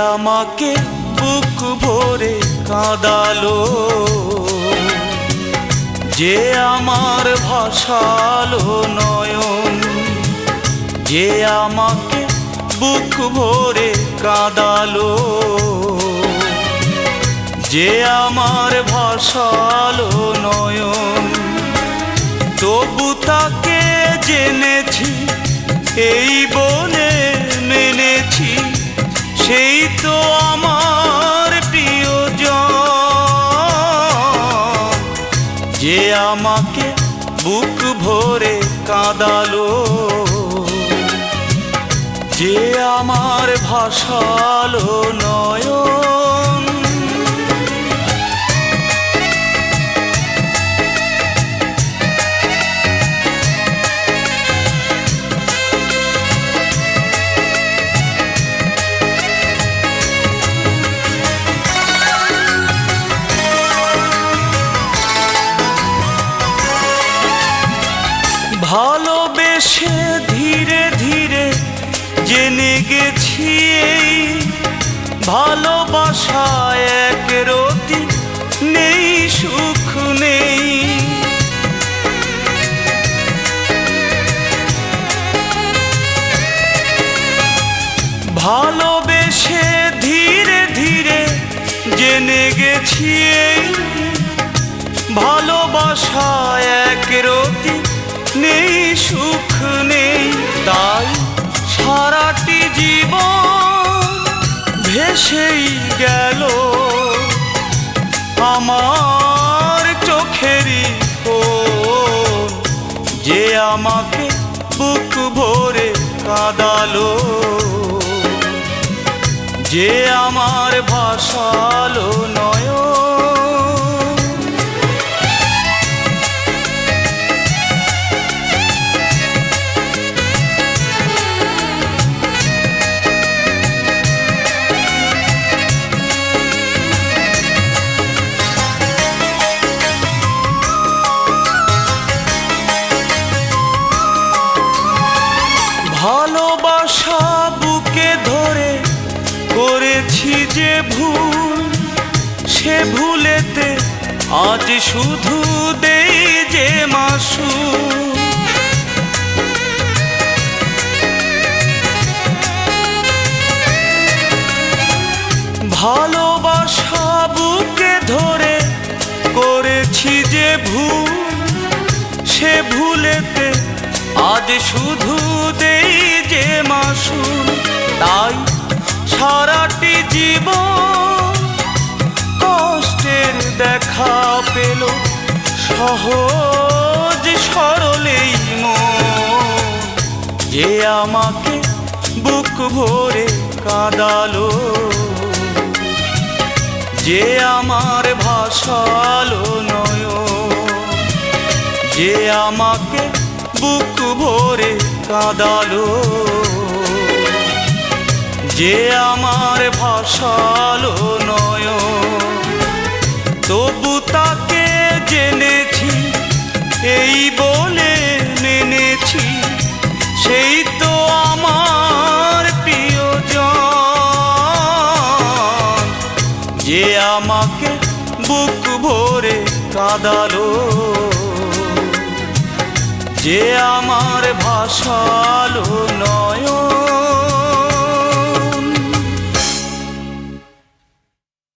আমাকে বুক ভরে কাঁদালো, যে আমার ভাসালো নয়ন, যে আমাকে বুক ভরে কাঁদালো, যে আমার ভাসালো নয়ন। তবু তাকে জেনেছি, এই বলে মেনেছি, সেই তো আমার প্রিয়জন, যে আমাকে বুক ভরে কাঁদালো, যে আমার ভাসালো নয়ন। ভালোবেসে ধীরে ধীরে জেনে গেছি, এই ভালোবাসায় এক রতি নেই, সুখ নেই। ভালোবেসে ধীরে ধীরে জেনে গেছি, এই ভালোবাসায় এক রতি নেই, সুখ নেই। তাই সারাটি জীবন ভেসেই গেল আমার চোখেরই কোণ, যে আমাকে বুক ভরে কাঁদালো, যে আমার ভাসালো নয়ন। ভালোবাসা বুকে ধরে করেছি যে ভুল, সে ভুলেতে আজ শুধু দেই যে মাসুল। ভালোবাসা বুকে ধরে করেছি যে ভুল, সে ভুলেতে আজ শুধু দেই যে মাসুল। তাই সারাটি জীবন কষ্টের দেখা পেল, সহজ সরলেই মন, যে আমাকে বুক ভরে কাঁদালো, যে আমার ভাসালো নয়ন, যে আমাকে বুক ভরে কাঁদালো, যে আমার ভাসালো নয়ন। তবু তাকে জেনেছি, এই বলে মেনেছি, সেই তো আমার প্রিয়জন, যে আমাকে বুক ভরে কাঁদালো, যে আমার ভাসালো নয়ন।